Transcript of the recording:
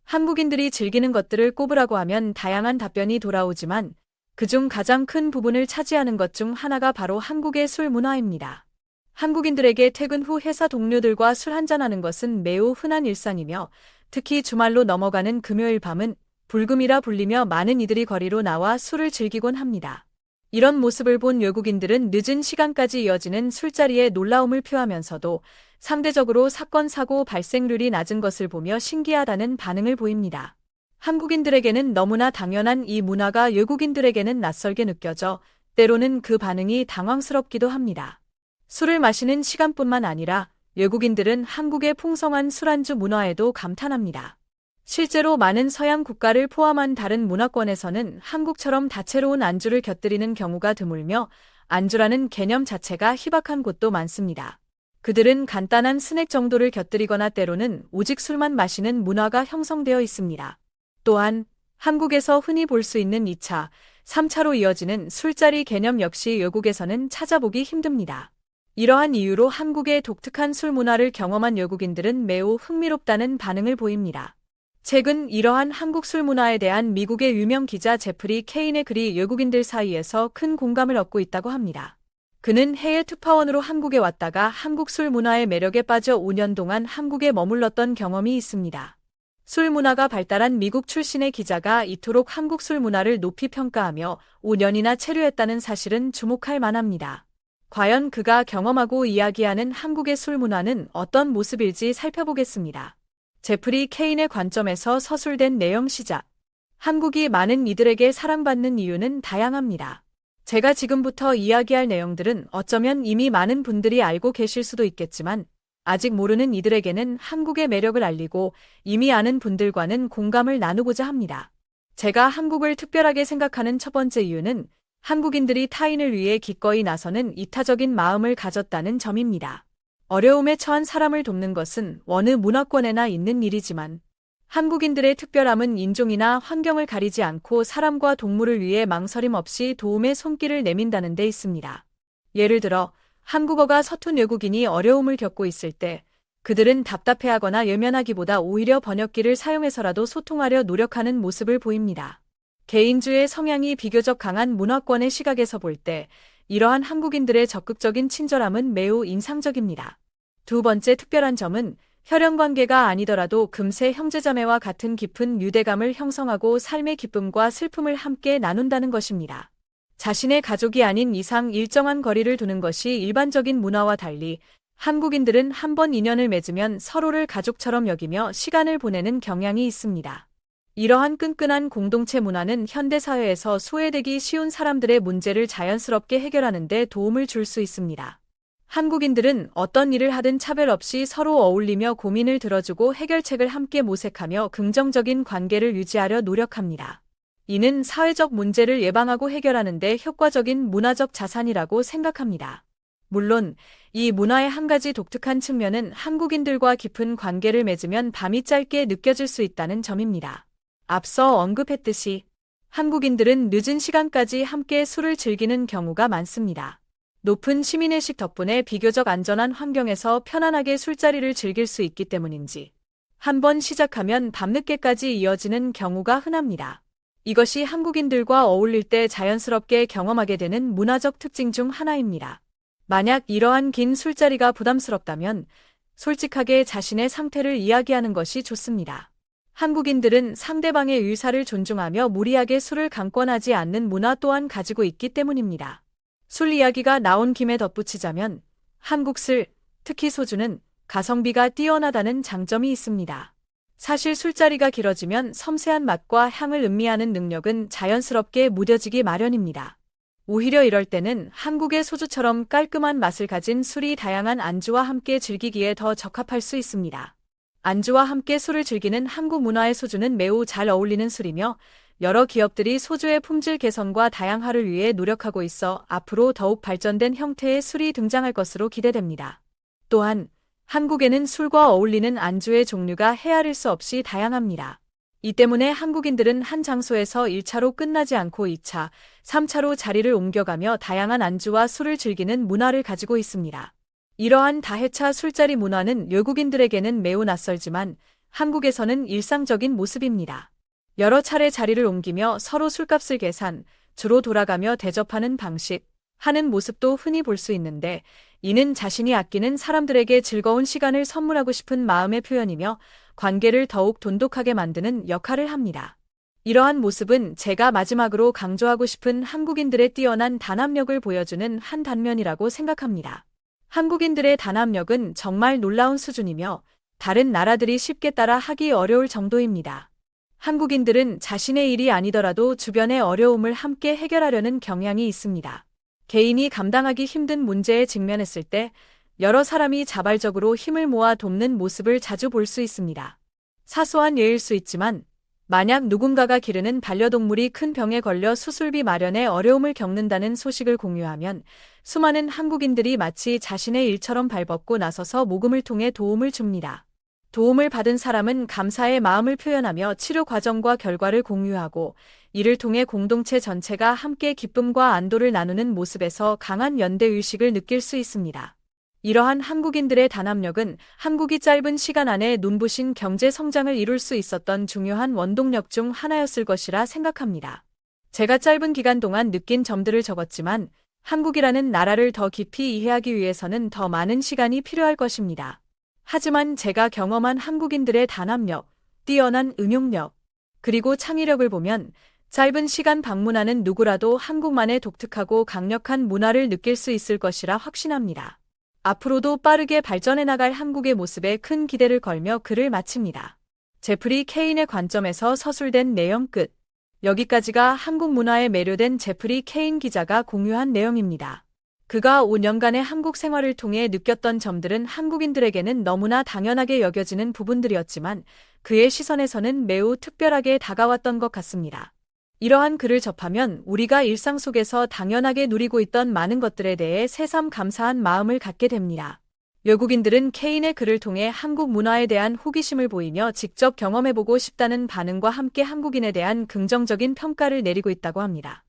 한국인들이 즐기는 것들을 꼽으라고 하면 다양한 답변이 돌아오지만 그중 가장 큰 부분을 차지하는 것 중 하나가 바로 한국의 술 문화입니다. 한국인들에게 퇴근 후 회사 동료들과 술 한잔하는 것은 매우 흔한 일상이며 특히 주말로 넘어가는 금요일 밤은 불금이라 불리며 많은 이들이 거리로 나와 술을 즐기곤 합니다. 이런 모습을 본 외국인들은 늦은 시간까지 이어지는 술자리에 놀라움을 표하면서도 상대적으로 사건 사고 발생률이 낮은 것을 보며 신기하다는 반응을 보입니다. 한국인들에게는 너무나 당연한 이 문화가 외국인들에게는 낯설게 느껴져 때로는 그 반응이 당황스럽기도 합니다. 술을 마시는 시간뿐만 아니라 외국인들은 한국의 풍성한 술안주 문화에도 감탄합니다. 실제로 많은 서양 국가를 포함한 다른 문화권에서는 한국처럼 다채로운 안주를 곁들이는 경우가 드물며 안주라는 개념 자체가 희박한 곳도 많습니다. 그들은 간단한 스낵 정도를 곁들이거나 때로는 오직 술만 마시는 문화가 형성되어 있습니다. 또한 한국에서 흔히 볼 수 있는 2차, 3차로 이어지는 술자리 개념 역시 외국에서는 찾아보기 힘듭니다. 이러한 이유로 한국의 독특한 술 문화를 경험한 외국인들은 매우 흥미롭다는 반응을 보입니다. 최근 이러한 한국 술 문화에 대한 미국의 유명 기자 제프리 케인의 글이 외국인들 사이에서 큰 공감을 얻고 있다고 합니다. 그는 해외 특파원으로 한국에 왔다가 한국 술 문화의 매력에 빠져 5년 동안 한국에 머물렀던 경험이 있습니다. 술 문화가 발달한 미국 출신의 기자가 이토록 한국 술 문화를 높이 평가하며 5년이나 체류했다는 사실은 주목할 만합니다. 과연 그가 경험하고 이야기하는 한국의 술 문화는 어떤 모습일지 살펴보겠습니다. 제프리 케인의 관점에서 서술된 내용 시작. 한국이 많은 이들에게 사랑받는 이유는 다양합니다. 제가 지금부터 이야기할 내용들은 어쩌면 이미 많은 분들이 알고 계실 수도 있겠지만 아직 모르는 이들에게는 한국의 매력을 알리고 이미 아는 분들과는 공감을 나누고자 합니다. 제가 한국을 특별하게 생각하는 첫 번째 이유는 한국인들이 타인을 위해 기꺼이 나서는 이타적인 마음을 가졌다는 점입니다. 어려움에 처한 사람을 돕는 것은 어느 문화권에나 있는 일이지만 한국인들의 특별함은 인종이나 환경을 가리지 않고 사람과 동물을 위해 망설임 없이 도움의 손길을 내민다는 데 있습니다. 예를 들어 한국어가 서툰 외국인이 어려움을 겪고 있을 때 그들은 답답해하거나 외면하기보다 오히려 번역기를 사용해서라도 소통하려 노력하는 모습을 보입니다. 개인주의 성향이 비교적 강한 문화권의 시각에서 볼 때 이러한 한국인들의 적극적인 친절함은 매우 인상적입니다. 두 번째 특별한 점은 혈연관계가 아니더라도 금세 형제자매와 같은 깊은 유대감을 형성하고 삶의 기쁨과 슬픔을 함께 나눈다는 것입니다. 자신의 가족이 아닌 이상 일정한 거리를 두는 것이 일반적인 문화와 달리 한국인들은 한 번 인연을 맺으면 서로를 가족처럼 여기며 시간을 보내는 경향이 있습니다. 이러한 끈끈한 공동체 문화는 현대사회에서 소외되기 쉬운 사람들의 문제를 자연스럽게 해결하는 데 도움을 줄 수 있습니다. 한국인들은 어떤 일을 하든 차별 없이 서로 어울리며 고민을 들어주고 해결책을 함께 모색하며 긍정적인 관계를 유지하려 노력합니다. 이는 사회적 문제를 예방하고 해결하는 데 효과적인 문화적 자산이라고 생각합니다. 물론 이 문화의 한 가지 독특한 측면은 한국인들과 깊은 관계를 맺으면 밤이 짧게 느껴질 수 있다는 점입니다. 앞서 언급했듯이 한국인들은 늦은 시간까지 함께 술을 즐기는 경우가 많습니다. 높은 시민의식 덕분에 비교적 안전한 환경에서 편안하게 술자리를 즐길 수 있기 때문인지 한번 시작하면 밤늦게까지 이어지는 경우가 흔합니다. 이것이 한국인들과 어울릴 때 자연스럽게 경험하게 되는 문화적 특징 중 하나입니다. 만약 이러한 긴 술자리가 부담스럽다면 솔직하게 자신의 상태를 이야기하는 것이 좋습니다. 한국인들은 상대방의 의사를 존중하며 무리하게 술을 강권하지 않는 문화 또한 가지고 있기 때문입니다. 술 이야기가 나온 김에 덧붙이자면 한국 술, 특히 소주는 가성비가 뛰어나다는 장점이 있습니다. 사실 술자리가 길어지면 섬세한 맛과 향을 음미하는 능력은 자연스럽게 무뎌지기 마련입니다. 오히려 이럴 때는 한국의 소주처럼 깔끔한 맛을 가진 술이 다양한 안주와 함께 즐기기에 더 적합할 수 있습니다. 안주와 함께 술을 즐기는 한국 문화의 소주는 매우 잘 어울리는 술이며 여러 기업들이 소주의 품질 개선과 다양화를 위해 노력하고 있어 앞으로 더욱 발전된 형태의 술이 등장할 것으로 기대됩니다. 또한 한국에는 술과 어울리는 안주의 종류가 헤아릴 수 없이 다양합니다. 이 때문에 한국인들은 한 장소에서 1차로 끝나지 않고 2차, 3차로 자리를 옮겨가며 다양한 안주와 술을 즐기는 문화를 가지고 있습니다. 이러한 다회차 술자리 문화는 외국인들에게는 매우 낯설지만 한국에서는 일상적인 모습입니다. 여러 차례 자리를 옮기며 서로 술값을 계산, 주로 돌아가며 대접하는 방식, 하는 모습도 흔히 볼 수 있는데, 이는 자신이 아끼는 사람들에게 즐거운 시간을 선물하고 싶은 마음의 표현이며 관계를 더욱 돈독하게 만드는 역할을 합니다. 이러한 모습은 제가 마지막으로 강조하고 싶은 한국인들의 뛰어난 단합력을 보여주는 한 단면이라고 생각합니다. 한국인들의 단합력은 정말 놀라운 수준이며 다른 나라들이 쉽게 따라 하기 어려울 정도입니다. 한국인들은 자신의 일이 아니더라도 주변의 어려움을 함께 해결하려는 경향이 있습니다. 개인이 감당하기 힘든 문제에 직면했을 때 여러 사람이 자발적으로 힘을 모아 돕는 모습을 자주 볼 수 있습니다. 사소한 예일 수 있지만 만약 누군가가 기르는 반려동물이 큰 병에 걸려 수술비 마련에 어려움을 겪는다는 소식을 공유하면 수많은 한국인들이 마치 자신의 일처럼 발벗고 나서서 모금을 통해 도움을 줍니다. 도움을 받은 사람은 감사의 마음을 표현하며 치료 과정과 결과를 공유하고 이를 통해 공동체 전체가 함께 기쁨과 안도를 나누는 모습에서 강한 연대의식을 느낄 수 있습니다. 이러한 한국인들의 단합력은 한국이 짧은 시간 안에 눈부신 경제 성장을 이룰 수 있었던 중요한 원동력 중 하나였을 것이라 생각합니다. 제가 짧은 기간 동안 느낀 점들을 적었지만 한국이라는 나라를 더 깊이 이해하기 위해서는 더 많은 시간이 필요할 것입니다. 하지만 제가 경험한 한국인들의 단합력, 뛰어난 응용력, 그리고 창의력을 보면 짧은 시간 방문하는 누구라도 한국만의 독특하고 강력한 문화를 느낄 수 있을 것이라 확신합니다. 앞으로도 빠르게 발전해 나갈 한국의 모습에 큰 기대를 걸며 글을 마칩니다. 제프리 케인의 관점에서 서술된 내용 끝. 여기까지가 한국 문화에 매료된 제프리 케인 기자가 공유한 내용입니다. 그가 5년간의 한국 생활을 통해 느꼈던 점들은 한국인들에게는 너무나 당연하게 여겨지는 부분들이었지만 그의 시선에서는 매우 특별하게 다가왔던 것 같습니다. 이러한 글을 접하면 우리가 일상 속에서 당연하게 누리고 있던 많은 것들에 대해 새삼 감사한 마음을 갖게 됩니다. 외국인들은 케인의 글을 통해 한국 문화에 대한 호기심을 보이며 직접 경험해보고 싶다는 반응과 함께 한국인에 대한 긍정적인 평가를 내리고 있다고 합니다.